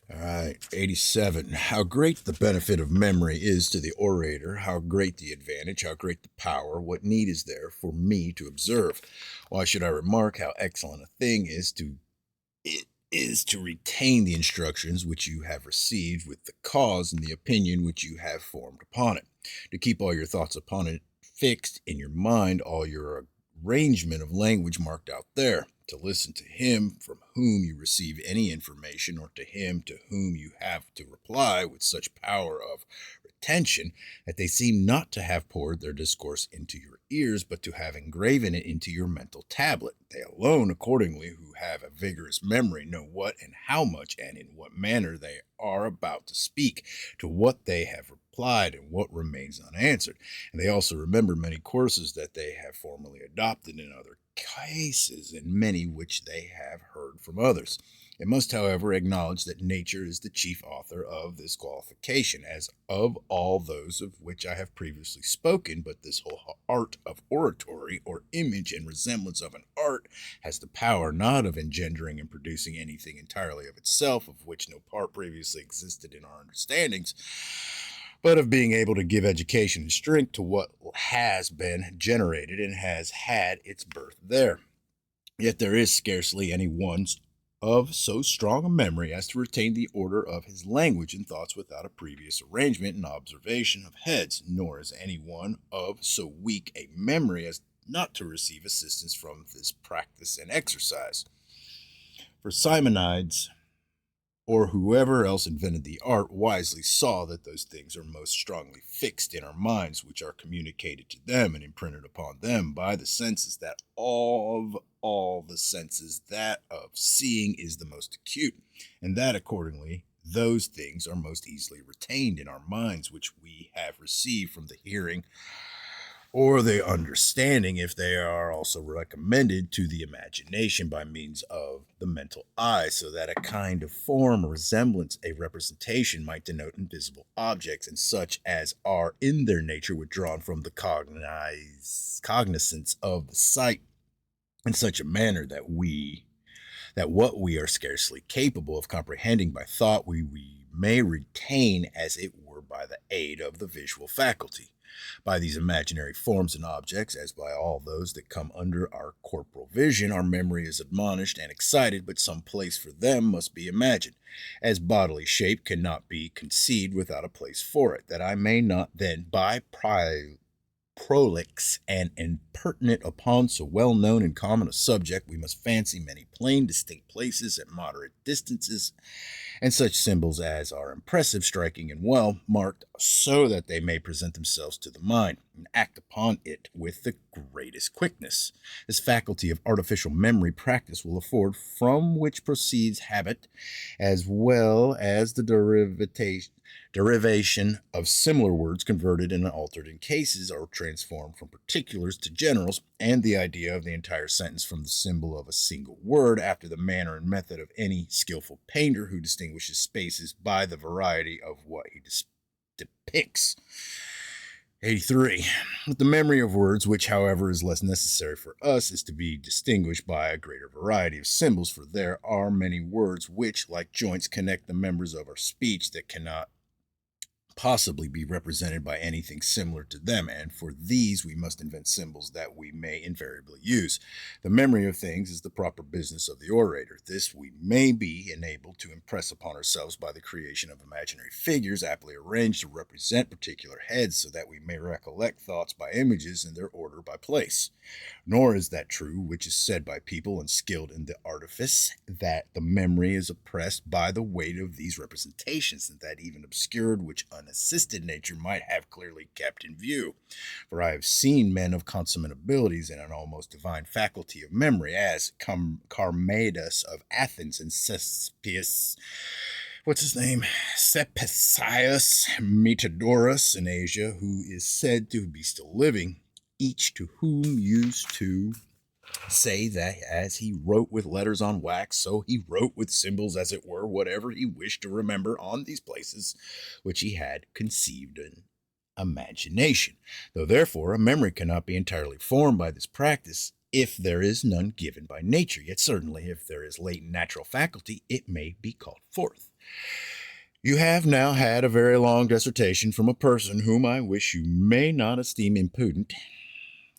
All right, 87. How great the benefit of memory is to the orator, how great the advantage, how great the power, what need is there for me to observe? Why should I remark how excellent a thing it is to retain the instructions which you have received with the cause and the opinion which you have formed upon it, to keep all your thoughts upon it fixed in your mind, all your arrangement of language marked out there, to listen to him from whom you receive any information, or to him to whom you have to reply with such power of retention that they seem not to have poured their discourse into your ears, but to have engraven it into your mental tablet. They alone, accordingly, who have a vigorous memory, know what and how much and in what manner they are about to speak, to what they have replied, and what remains unanswered. And they also remember many courses that they have formerly adopted in other cases, and many which they have heard from others. It must, however, acknowledge that nature is the chief author of this qualification, as of all those of which I have previously spoken, but this whole art of oratory, or image and resemblance of an art, has the power not of engendering and producing anything entirely of itself, of which no part previously existed in our understandings, but of being able to give education and strength to what has been generated and has had its birth there. Yet there is scarcely any one of so strong a memory as to retain the order of his language and thoughts without a previous arrangement and observation of heads, nor is any one of so weak a memory as not to receive assistance from this practice and exercise. For Simonides, or whoever else invented the art, wisely saw that those things are most strongly fixed in our minds, which are communicated to them and imprinted upon them by the senses, that of all the senses, that of seeing is the most acute, and that accordingly those things are most easily retained in our minds which we have received from the hearing or the understanding, if they are also recommended to the imagination by means of the mental eye, so that a kind of form, a resemblance, a representation might denote invisible objects, and such as are in their nature withdrawn from the cognizance of the sight, in such a manner that what we are scarcely capable of comprehending by thought we may retain as it were by the aid of the visual faculty. By these imaginary forms and objects, as by all those that come under our corporal vision, our memory is admonished and excited, but some place for them must be imagined, as bodily shape cannot be conceived without a place for it, that I may not then, by prolix and impertinent upon so well known and common a subject, we must fancy many plain, distinct places at moderate distances, and such symbols as are impressive, striking, and well marked, so that they may present themselves to the mind, and act upon it with the greatest quickness. This faculty of artificial memory practice will afford, from which proceeds habit, as well as the derivation of similar words converted and altered in cases, or transformed from particulars to generals, and the idea of the entire sentence from the symbol of a single word, after the manner and method of any skillful painter who distinguishes spaces by the variety of what he depicts. 83. With the memory of words, which, however, is less necessary for us, is to be distinguished by a greater variety of symbols, for there are many words which, like joints, connect the members of our speech that cannot possibly be represented by anything similar to them, and for these we must invent symbols that we may invariably use. The memory of things is the proper business of the orator. This we may be enabled to impress upon ourselves by the creation of imaginary figures aptly arranged to represent particular heads, so that we may recollect thoughts by images and their order by place. Nor is that true which is said by people unskilled in the artifice, that the memory is oppressed by the weight of these representations, and that even obscured which unassisted nature might have clearly kept in view. For I have seen men of consummate abilities and an almost divine faculty of memory, as Charmides of Athens, and Cespius, what's his name? Cepasius Metrodorus in Asia, who is said to be still living, each to whom used to say that as he wrote with letters on wax, so he wrote with symbols, as it were, whatever he wished to remember on these places which he had conceived in imagination. Though therefore a memory cannot be entirely formed by this practice, if there is none given by nature, yet certainly if there is latent natural faculty, it may be called forth. You have now had a very long dissertation from a person whom I wish you may not esteem impudent,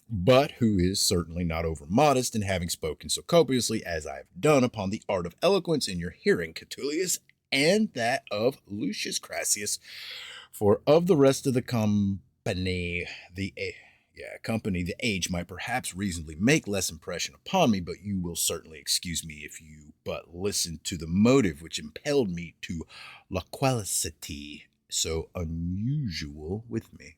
but who is certainly not over modest in having spoken so copiously as I have done upon the art of eloquence in your hearing, Catullus, and that of Lucius Crassus. For of the rest of the company, the age might perhaps reasonably make less impression upon me, but you will certainly excuse me if you but listen to the motive which impelled me to loquacity so unusual with me.